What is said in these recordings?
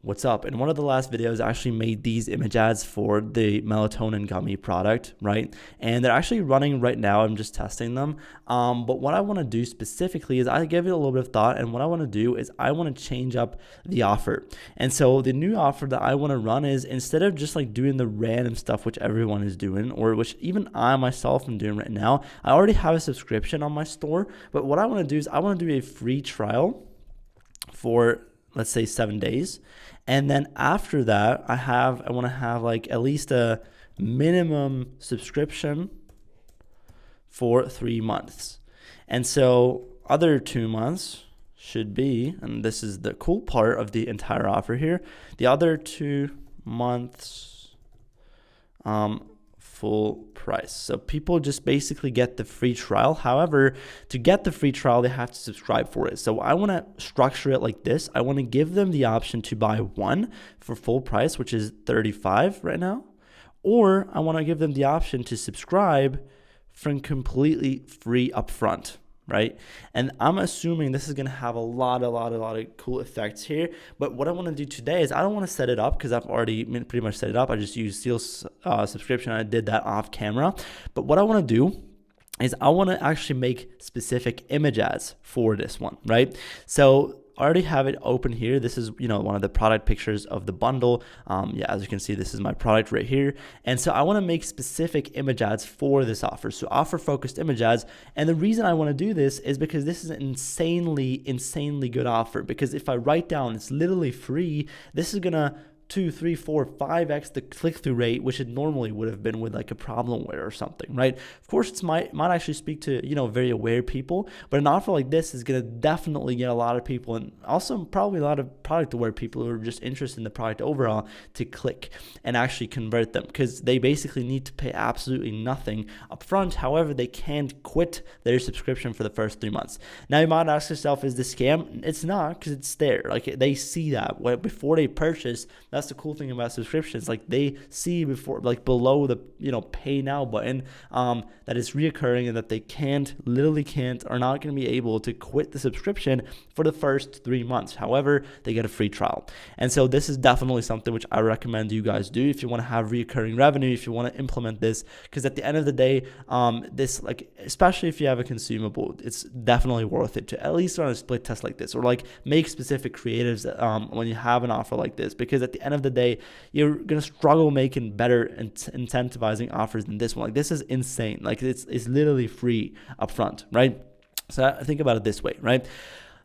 what's up? In one of the last videos, I actually made these image ads for the melatonin gummy product, right? And they're actually running right now. I'm just testing them. But what I want to do specifically is I give it a little bit of thought, and what I want to do is I want to change up the offer. And so the new offer that I want to run is, instead of just like doing the random stuff which everyone is doing, or which even I myself am doing right now, I already have a subscription on my store. But what I want to do is I want to do a free trial for, let's say, 7 days. And then after that, I want to have like at least a minimum subscription for 3 months. And so other 2 months should be, and this is the cool part of the entire offer here, the other 2 months full price. So people just basically get the free trial. However, to get the free trial, they have to subscribe for it. So I want to structure it like this. I want to give them the option to buy one for full price, which is $35 right now, or I want to give them the option to subscribe for completely free upfront, right? And I'm assuming this is going to have a lot of cool effects here. But what I want to do today is I don't want to set it up because I've already pretty much set it up. I just used Steel's subscription. I did that off camera. But what I want to do is I want to actually make specific image ads for this one, right? So I already have it open here. This is, one of the product pictures of the bundle. As you can see, this is my product right here. And so I want to make specific image ads for this offer. So offer focused image ads. And the reason I want to do this is because this is an insanely good offer. Because if I write down it's literally free, this is going to 2, 3, 4, 5x the click-through rate, which it normally would have been with like a problemware or something, right? Of course, it might actually speak to, very aware people, but an offer like this is going to definitely get a lot of people, and also probably a lot of product-aware people who are just interested in the product overall, to click and actually convert them, because they basically need to pay absolutely nothing upfront. However, they can't quit their subscription for the first 3 months. Now, you might ask yourself, is this scam? It's not, because it's there. Like, they see that before they purchase. That's the cool thing about subscriptions. Like, they see before, like below the pay now button, that it's reoccurring, and that they literally are not going to be able to quit the subscription for the first 3 months. However, they get a free trial. And so this is definitely something which I recommend you guys do if you want to have reoccurring revenue, if you want to implement this, because at the end of the day, this, like, especially if you have a consumable, it's definitely worth it to at least run a split test like this, or like make specific creatives when you have an offer like this, because at the end of the day, you're gonna struggle making better and incentivizing offers than this one. Like, this is insane. Like, it's literally free upfront, right? So I think about it this way, right?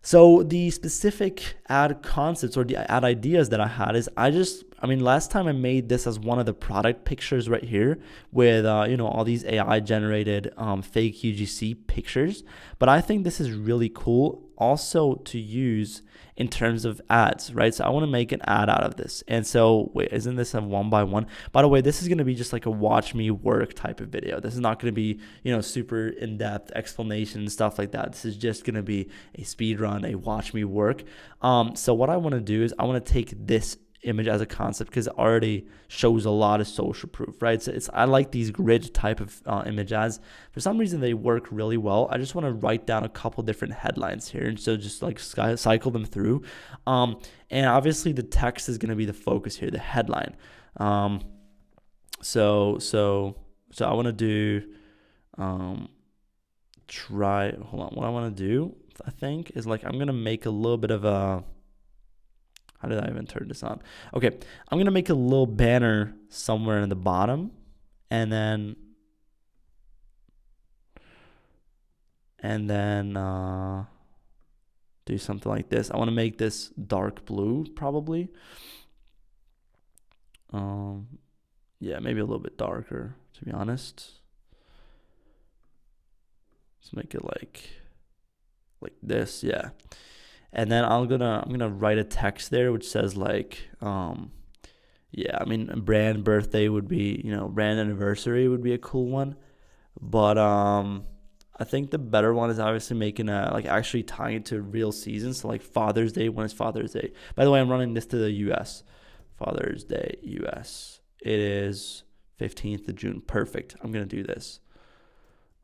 So the specific ad concepts or the ad ideas that I had is last time I made this as one of the product pictures right here with, all these AI generated fake UGC pictures. But I think this is really cool also to use in terms of ads, right? So I want to make an ad out of this. And so, wait, isn't this a 1-by-1? By the way, this is going to be just like a watch me work type of video. This is not going to be, super in-depth explanation and stuff like that. This is just going to be a speed run, a watch me work. So what I want to do is I want to take this image as a concept because it already shows a lot of social proof, right? So I like these grid type of image ads. For some reason, they work really well. I just want to write down a couple different headlines here, and so just like cycle them through. And obviously, the text is going to be the focus here, the headline. So I want to do hold on. What I want to do, I think, is like I'm going to make a little bit of a. How did I even turn this on? Okay, I'm going to make a little banner somewhere in the bottom, and then do something like this. I want to make this dark blue, probably. Maybe a little bit darker, to be honest. Let's make it like this, yeah. And then I'm gonna write a text there which says like, brand birthday would be, brand anniversary would be a cool one. But I think the better one is obviously making actually tying it to real season. So like Father's Day, when is Father's Day? By the way, I'm running this to the US. Father's Day, US. It is 15th of June. Perfect. I'm gonna do this.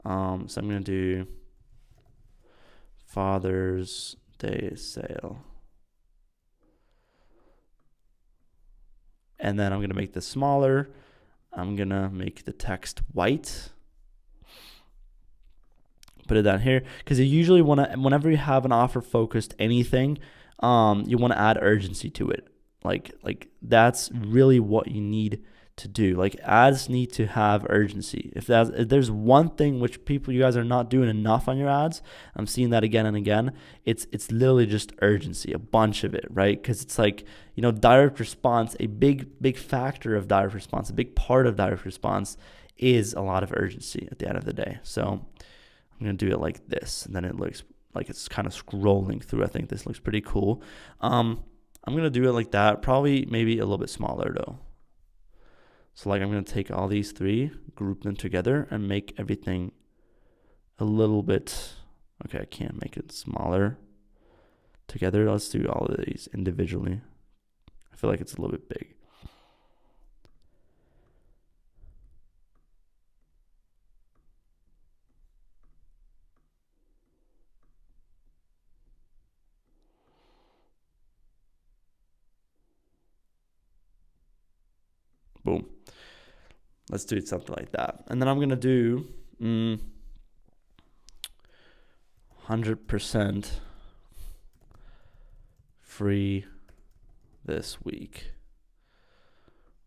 So I'm gonna do Father's Day sale. And then I'm going to make this smaller. I'm going to make the text white. Put it down here, because you usually want to, whenever you have an offer focused anything, you want to add urgency to it. Like that's really what you need to do. Like ads need to have urgency. If there's one thing which you guys are not doing enough on your ads, I'm seeing that again and again. It's literally just urgency, a bunch of it, right? Because it's like, direct response, a big factor of direct response, a big part of direct response is a lot of urgency at the end of the day. So I'm going to do it like this, and then it looks like it's kind of scrolling through. I think this looks pretty cool. I'm going to do it like that, probably maybe a little bit smaller though. So like I'm going to take all these three, group them together, and make everything a little bit, okay, I can't make it smaller together. Let's do all of these individually. I feel like it's a little bit big. Boom. Let's do something like that. And then I'm going to do 100% free this week.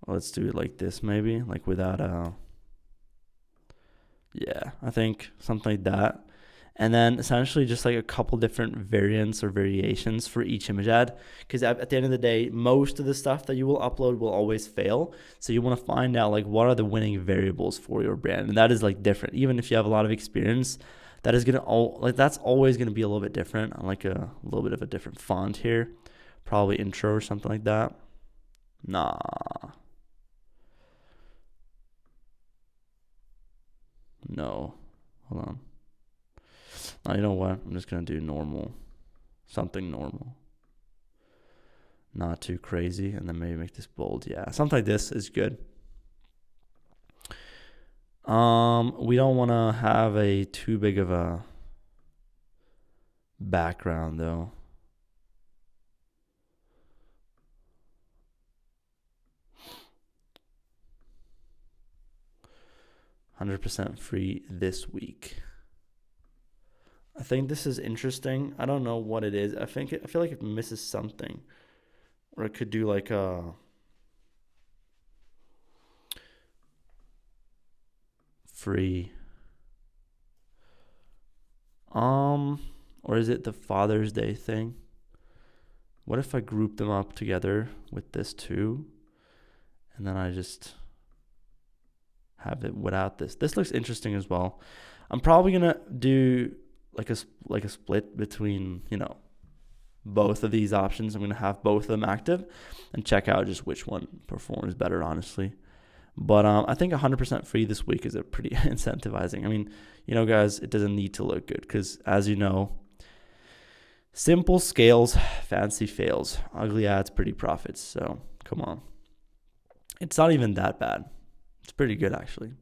Let's do it like this, maybe, like without yeah, I think something like that. And then essentially just like a couple different variants or variations for each image ad, because at the end of the day, most of the stuff that you will upload will always fail. So you want to find out like what are the winning variables for your brand, and that is like different. Even if you have a lot of experience, that is gonna that's always gonna be a little bit different. I like a little bit of a different font here, probably intro or something like that. Nah. No, hold on. Oh, you know what? I'm just going to do normal. Something normal. Not too crazy. And then maybe make this bold. Yeah, something like this is good. We don't want to have a too big of a background, though. $100% free this week. I think this is interesting. I don't know what it is. I feel like it misses something. Or it could do like a free. Or is it the Father's Day thing? What if I group them up together with this too? And then I just have it without this. This looks interesting as well. I'm probably going to do like a split between, both of these options. I'm going to have both of them active and check out just which one performs better, honestly. But I think 100% free this week is a pretty incentivizing. I mean, guys, it doesn't need to look good because, as you know, simple scales, fancy fails. Ugly ads, pretty profits. So come on. It's not even that bad. It's pretty good, actually.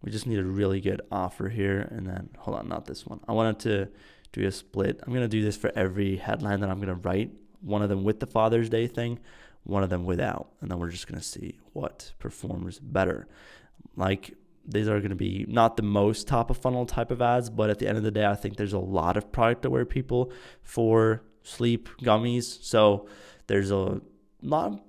We just need a really good offer here. And then, hold on, not this one. I wanted to do a split. I'm going to do this for every headline that I'm going to write. One of them with the Father's Day thing, one of them without. And then we're just going to see what performs better. Like, these are going to be not the most top of funnel type of ads, but at the end of the day, I think there's a lot of product aware people for sleep gummies. So there's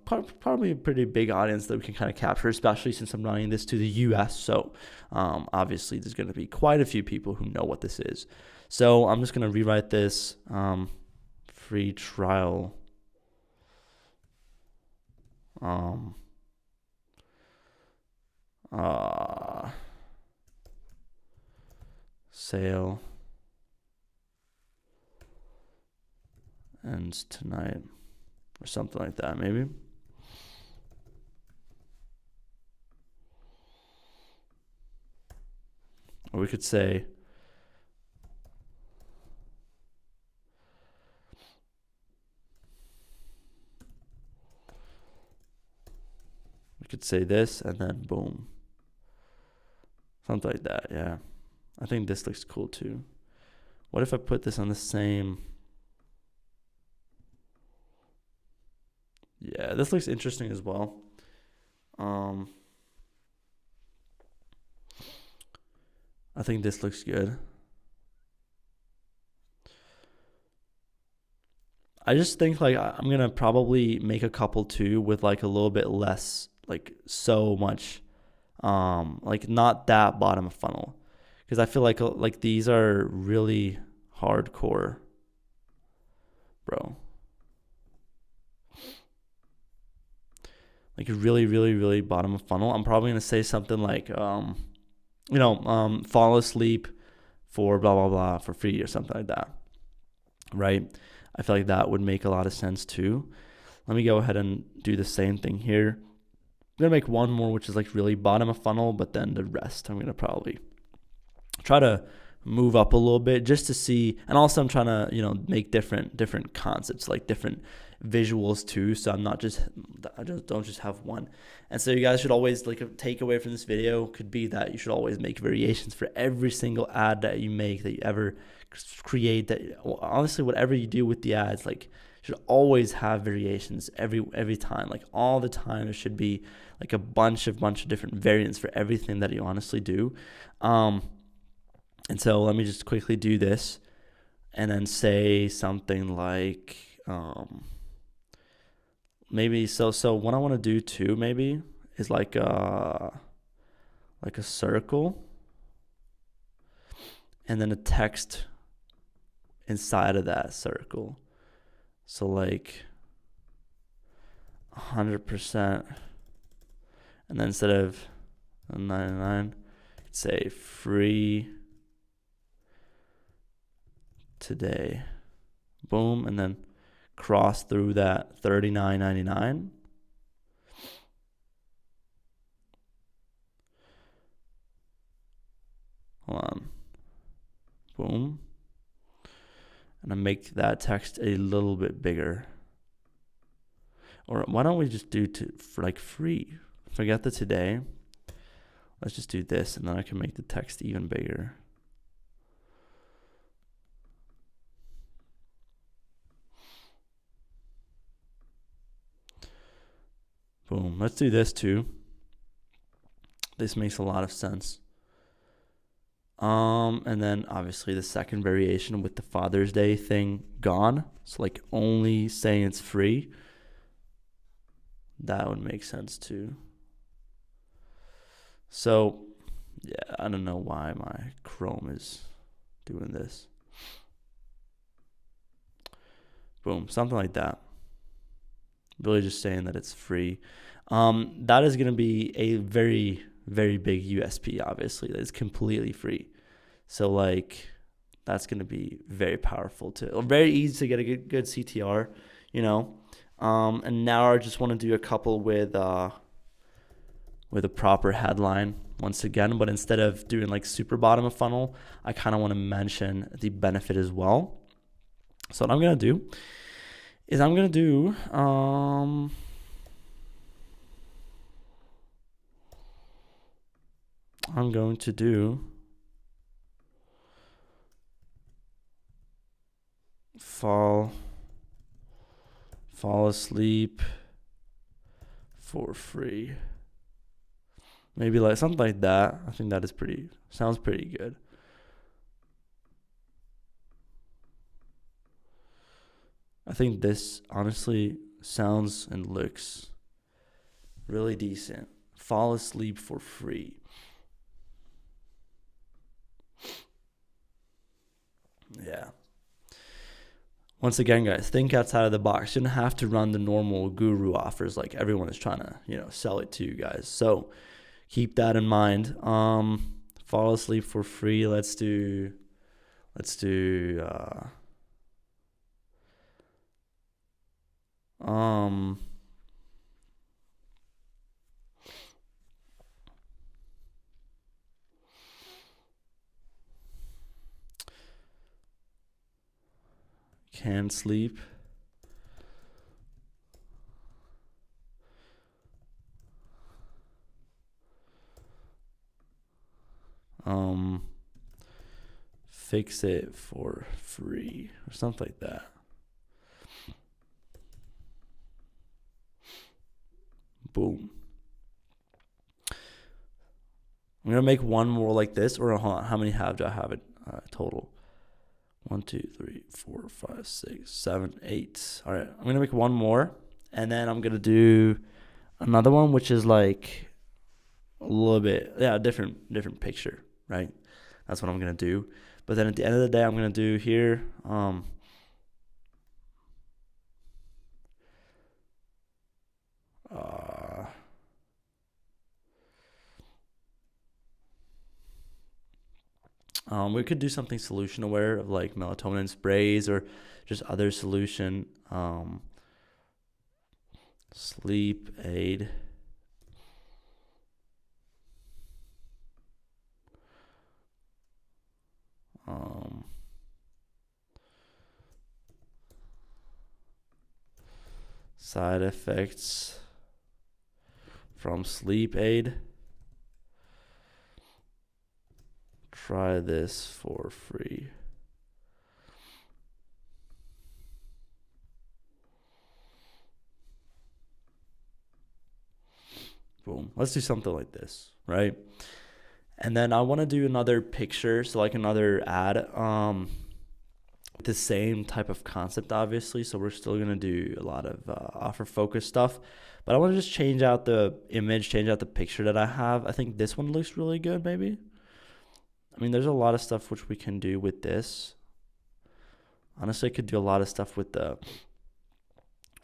probably a pretty big audience that we can kind of capture, especially since I'm running this to the US. So obviously there's going to be quite a few people who know what this is. So I'm just going to rewrite this free trial. Sale ends tonight or something like that, maybe. Or we could say this and then boom. Something like that, yeah. I think this looks cool too. What if I put this on the same Yeah, this looks interesting as well. I think this looks good. I just think like I'm gonna probably make a couple too with like a little bit less, like so much, like not that bottom of funnel, because I feel like these are really hardcore, bro. Like really, really, really bottom of funnel. I'm probably gonna say something like, fall asleep for blah blah blah for free or something like that, right? I feel like that would make a lot of sense too. Let me go ahead and do the same thing here. I'm gonna make one more, which is like really bottom of funnel, but then the rest I'm gonna probably try to move up a little bit just to see. And also I'm trying to make different concepts, like different visuals too, so I just don't just have one. And so you guys should always, like, a takeaway from this video could be that you should always make variations for every single ad that you make, that you ever create. That honestly, whatever you do with the ads, like, should always have variations every time. Like all the time there should be like a bunch of different variants for everything that you honestly do. And so let me just quickly do this and then say something like, maybe so what I want to do too maybe is like a circle and then a text inside of that circle. So like 100%, and then instead of 99, say free today. Boom, and then cross through that $39.99. Hold on. Boom. And I make that text a little bit bigger. Or why don't we just do for like free? Forget the today. Let's just do this, and then I can make the text even bigger. Boom. Let's do this too. This makes a lot of sense. And then obviously the second variation with the Father's Day thing gone. So like only saying it's free. That would make sense too. So yeah, I don't know why my Chrome is doing this. Boom, something like that. Really just saying that it's free. That is going to be a very, very big USP, obviously. That is completely free. So, like, that's going to be very powerful too. Very easy to get a good CTR, And now I just want to do a couple with a proper headline once again. But instead of doing like super bottom of funnel, I kind of want to mention the benefit as well. So what I'm going to do is I'm going to do fall asleep for free. Maybe like something like that. I think that sounds pretty good. I think this honestly sounds and looks really decent. Fall asleep for free. Yeah. Once again, guys, think outside of the box. You don't have to run the normal guru offers like everyone is trying to, sell it to you guys. So keep that in mind. Fall asleep for free. Let's do can't sleep. Fix it for free or something like that. Boom. I'm gonna make one more like this, or hold on, how many do I have it total? 1, 2, 3, 4, 5, 6, 7, 8. All right, I'm gonna make one more, and then I'm gonna do another one, which is like a little bit, different picture, right? That's what I'm gonna do. But then at the end of the day, I'm gonna do here. We could do something solution aware of like melatonin sprays or just other solution. Sleep aid. Side effects from sleep aid. Try this for free. Boom. Let's do something like this, right? And then I want to do another picture, so like another ad. The same type of concept, obviously. So we're still gonna do a lot of offer focus stuff, but I want to just change out the image, change out the picture that I have. I think this one looks really good. Maybe. I mean, there's a lot of stuff which we can do with this. Honestly, I could do a lot of stuff with the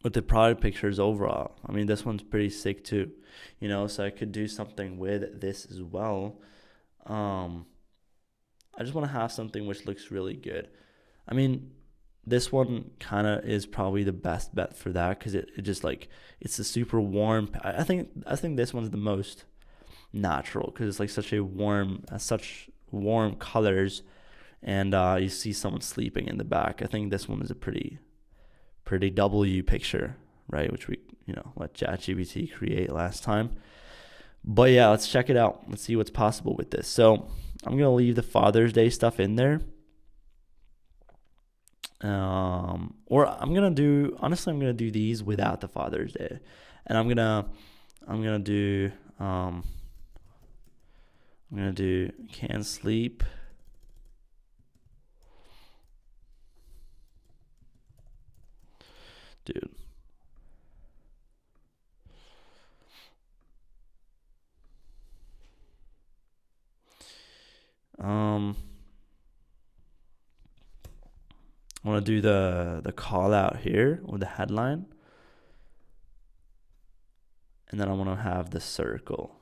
product pictures overall. I mean, this one's pretty sick too, so I could do something with this as well. I just want to have something which looks really good. I mean, this one kind of is probably the best bet for that, because it just like, it's a super warm. I think this one's the most natural, because it's like such warm colors, and you see someone sleeping in the back. I think this one is a pretty W picture, right? Which we let ChatGPT create last time. But yeah, let's check it out. Let's see what's possible with this. So I'm gonna leave the Father's Day stuff in there. Or I'm gonna do these without the Father's Day, and I'm gonna do can sleep. Dude. I want to do the call out here with the headline, and then I want to have the circle.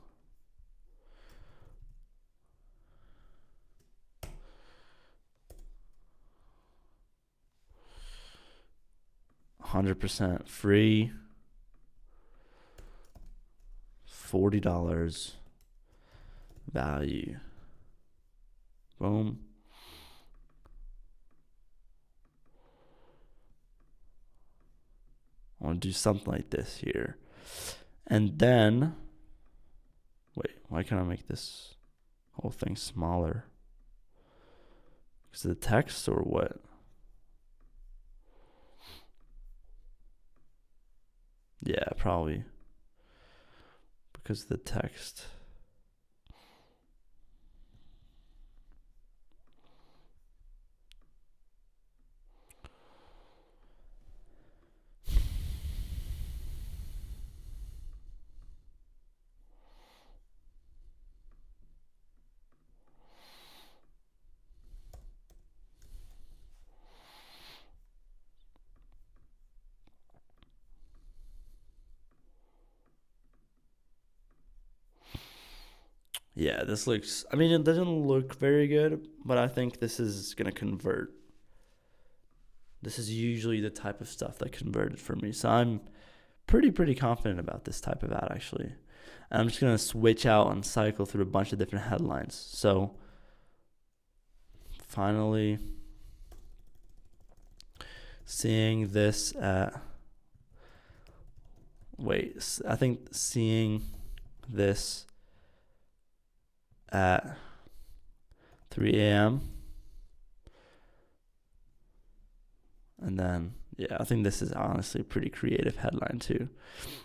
$100% free, $40 value. Boom. I want to do something like this here. And then, wait, why can't I make this whole thing smaller? Is it the text or what? Yeah, probably because of the text. Yeah, this looks, I mean, it doesn't look very good, but I think this is going to convert. This is usually the type of stuff that converted for me. So I'm pretty confident about this type of ad, actually. And I'm just going to switch out and cycle through a bunch of different headlines. So finally seeing this at, I think seeing this at 3 a.m. And then, Yeah, I think this is honestly a pretty creative headline too.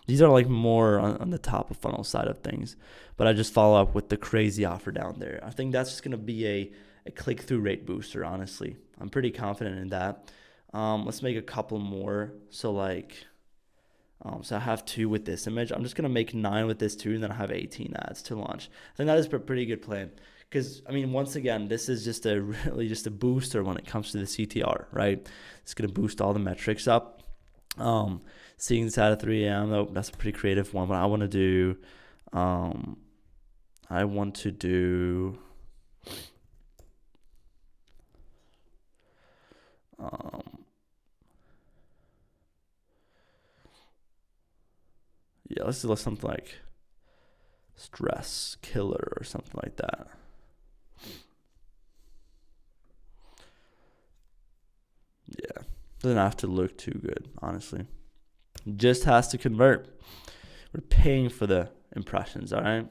These are like more on the top of funnel side of things, but I just follow up with the crazy offer down there. I think that's just gonna be a click-through rate booster. Honestly, I'm pretty confident in that. Let's make a couple more. So like, so I have 2 with this image. I'm just gonna make 9 with this too, and then I have 18 ads to launch. I think that is a pretty good plan. Because I mean, once again, this is just a booster when it comes to the CTR, right? It's gonna boost all the metrics up. Seeing this at 3 a.m. though, that's a pretty creative one. But I want to do, yeah, let's do something like stress killer or something like that. Yeah, doesn't have to look too good, honestly. Just has to convert. We're paying for the impressions, all right?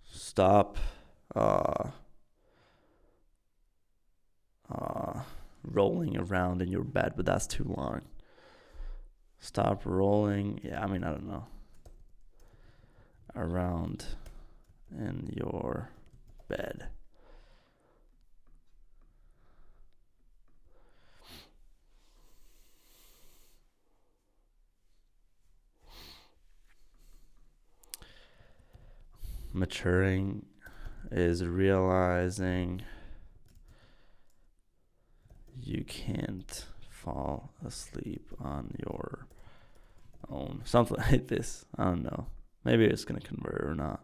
Stop rolling around in your bed, but that's too long. Stop rolling. Yeah, I mean, I don't know. Around in your bed. Maturing is realizing you can't fall asleep on your own. Something like this. I don't know. Maybe it's gonna convert or not.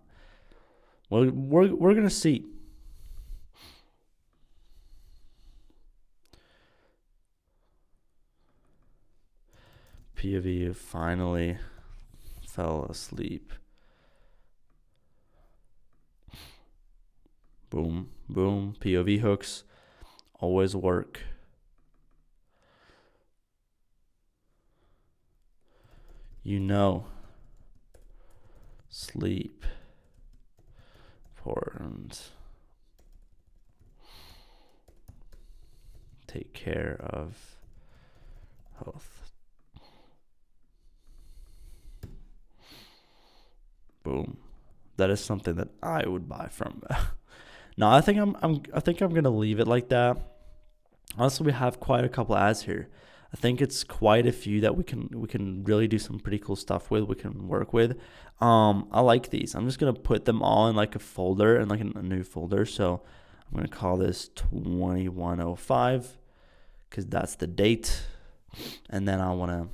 Well, we're gonna see. POV finally fell asleep. Boom, boom. POV hooks always work. You know, sleep important. Take care of health. Boom. That is something that I would buy from. No, I think I'm gonna leave it like that. Honestly, we have quite a couple ads here. I think it's quite a few that we can really do some pretty cool stuff with. We can work with. I like these. I'm just gonna put them all in like a folder and like a new folder. So I'm gonna call this 2105 because that's the date, and then I wanna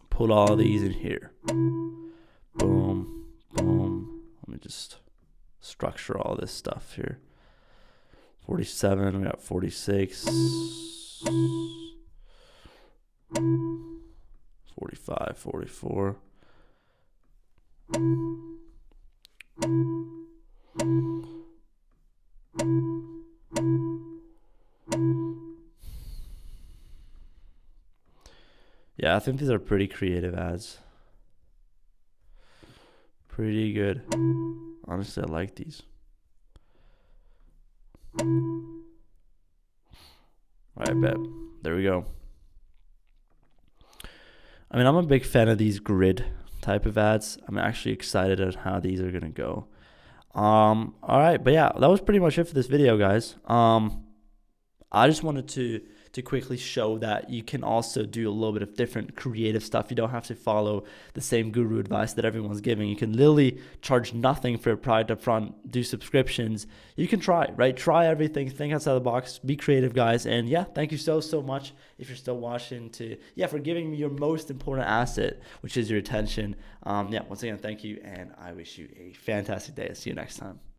put all these in here. Boom, boom. Let me just structure all this stuff here. 47, we got 46, 45, 44. Yeah, I think these are pretty creative ads. Pretty good. Honestly, I like these. All right, bet. There we go. I mean, I'm a big fan of these grid type of ads. I'm actually excited at how these are gonna go. All right, but yeah, that was pretty much it for this video, guys. I just wanted to quickly show that you can also do a little bit of different creative stuff. You don't have to follow the same guru advice that everyone's giving. You can literally charge nothing for a product up front, do subscriptions. You can try, right? Try everything, think outside the box, be creative, guys. And yeah, thank you so much if you're still watching for giving me your most important asset, which is your attention. Once again, thank you, and I wish you a fantastic day. I'll see you next time.